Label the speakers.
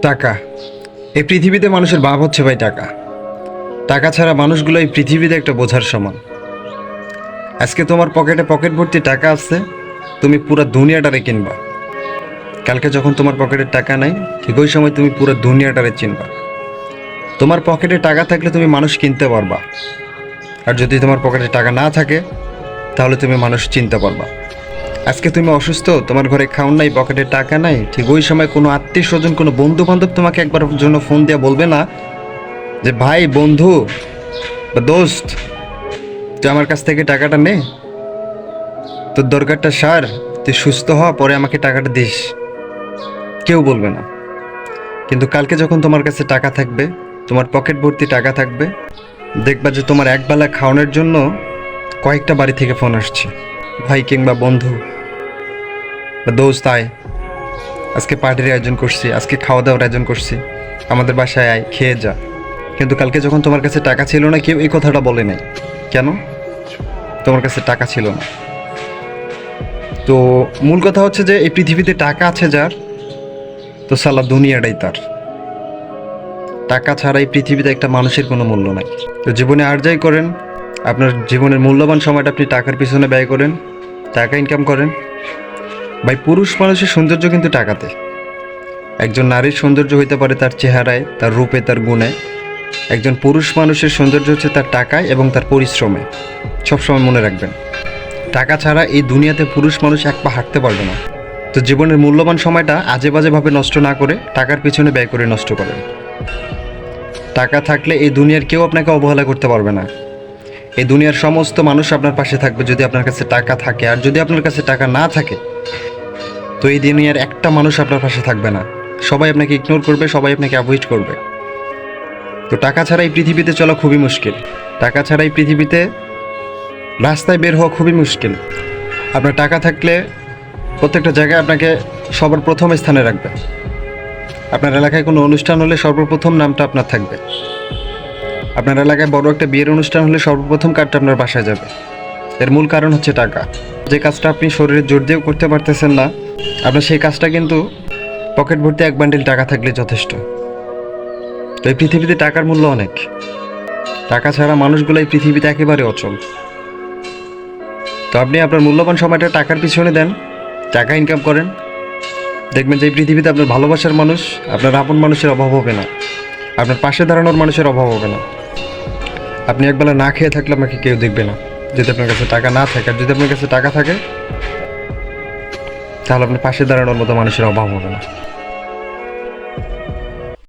Speaker 1: টাকা। এই পৃথিবীতে মানুষের ভাব হচ্ছে ভাই টাকা। টাকা ছাড়া মানুষগুলো এই পৃথিবীতে একটা বোঝার সমান। আজকে তোমার পকেটে পকেট ভর্তি টাকা আছে, তুমি পুরো দুনিয়াটারে কিনবা। কালকে যখন তোমার পকেটে টাকা নাই, ঠিক ওই সময় তুমি পুরো দুনিয়াটারে চিনবা। তোমার পকেটে টাকা থাকলে তুমি মানুষ কিনতে পারবা, আর যদি তোমার পকেটে টাকা না থাকে তাহলে তুমি মানুষ চিনতে পারবা। আজকে তুমি অসুস্থ, তোমার ঘরে খাওন নাই, পকেটে টাকা নাই, ঠিক ওই সময় কোনো আত্মীয় স্বজন, কোনো বন্ধু বান্ধব তোমাকে একবার জন্য ফোন দিয়ে বলবে না যে ভাই, বন্ধু বা দোস্ত, তুই আমার কাছ থেকে টাকাটা নে, তোর দরকারটা সার, তুই সুস্থ হ, পরে আমাকে টাকাটা দিস। কেউ বলবে না। কিন্তু কালকে যখন তোমার কাছে টাকা থাকবে, তোমার পকেট ভর্তি টাকা থাকবে, দেখবা যে তোমার একবেলা খাওয়ানোর জন্য কয়েকটা বাড়ি থেকে ফোন আসছে। ভাই কিংবা বন্ধু বা দোস্ত, আয়, আজকে পার্টির আয়োজন করছি, আজকে খাওয়া দাওয়ার আয়োজন করছি, আমাদের বাসায় আয়, খেয়ে যা। কিন্তু কালকে যখন তোমার কাছে টাকা ছিল না, কেউ এই কথাটা বলে নাই। কেন? তোমার কাছে টাকা ছিল না। তো মূল কথা হচ্ছে যে এই পৃথিবীতে টাকা আছে যার, তো সালা দুনিয়াটাই তার। টাকা ছাড়া এই পৃথিবীতে একটা মানুষের কোনো মূল্য নাই। তো জীবনে আর যাই করেন, আপনার জীবনের মূল্যবান সময়টা আপনি টাকার পিছনে ব্যয় করেন, টাকা ইনকাম করেন। ভাই, পুরুষ মানুষের সৌন্দর্য কিন্তু টাকাতে। একজন নারীর সৌন্দর্য হইতে পারে তার চেহারায়, তার রূপে, তার গুণে। একজন পুরুষ মানুষের সৌন্দর্য হচ্ছে তার টাকায় এবং তার পরিশ্রমে। সবসময় মনে রাখবেন, টাকা ছাড়া এই দুনিয়াতে পুরুষ মানুষ এক পা হাঁটতে পারবে না। তো জীবনের মূল্যবান সময়টা আজে বাজেভাবে নষ্ট না করে টাকার পিছনে ব্যয় করে নষ্ট করেন। টাকা থাকলে এই দুনিয়ার কেউ আপনাকে অবহেলা করতে পারবে না। এই দুনিয়ার সমস্ত মানুষ আপনার পাশে থাকবে যদি আপনার কাছে টাকা থাকে। আর যদি আপনার কাছে টাকা না থাকে, তো এই দুনিয়ার একটা মানুষ আপনার পাশে থাকবে না। সবাই আপনাকে ইগনোর করবে, সবাই আপনাকে অ্যাভয়েড করবে। তো টাকা ছাড়া এই পৃথিবীতে চলা খুবই মুশকিল। টাকা ছাড়া এই পৃথিবীতে রাস্তায় বের হওয়া খুবই মুশকিল। আপনার টাকা থাকলে প্রত্যেকটা জায়গায় আপনাকে সবার প্রথম স্থানে রাখবে। আপনার এলাকায় কোনো অনুষ্ঠান হলে সর্বপ্রথম নামটা আপনার থাকবে। আপনার এলাকায় বড় একটা বিয়ের অনুষ্ঠান হলে সর্বপ্রথম কার্ডটা আপনার বাসায় যাবে। এর মূল কারণ হচ্ছে টাকা। যে কাজটা আপনি শরীরে জোর দিয়েও করতে পারতেছেন না, আপনার সেই কাজটা কিন্তু পকেট ভর্তি এক বান্ডিল টাকা থাকলে যথেষ্ট। তো এই পৃথিবীতে টাকার মূল্য অনেক। টাকা ছাড়া মানুষগুলো এই পৃথিবীতে একেবারে অচল। তো আপনি আপনার মূল্যবান সময়টা টাকার পিছনে দেন, টাকা ইনকাম করেন। দেখবেন যে এই পৃথিবীতে আপনার ভালোবাসার মানুষ, আপনার আপন মানুষের অভাব হবে না। আপনার পাশে দাঁড়ানোর মানুষের অভাব হবে না। আপনি একবেলা না খেয়ে থাকলে আপনাকে কেউ দেখবে না, যদি আপনার কাছে টাকা না থাকে। আর যদি আপনার কাছে টাকা থাকে, তাহলে আপনার পাশে দাঁড়ানোর মতো মানুষের অভাব হবে না।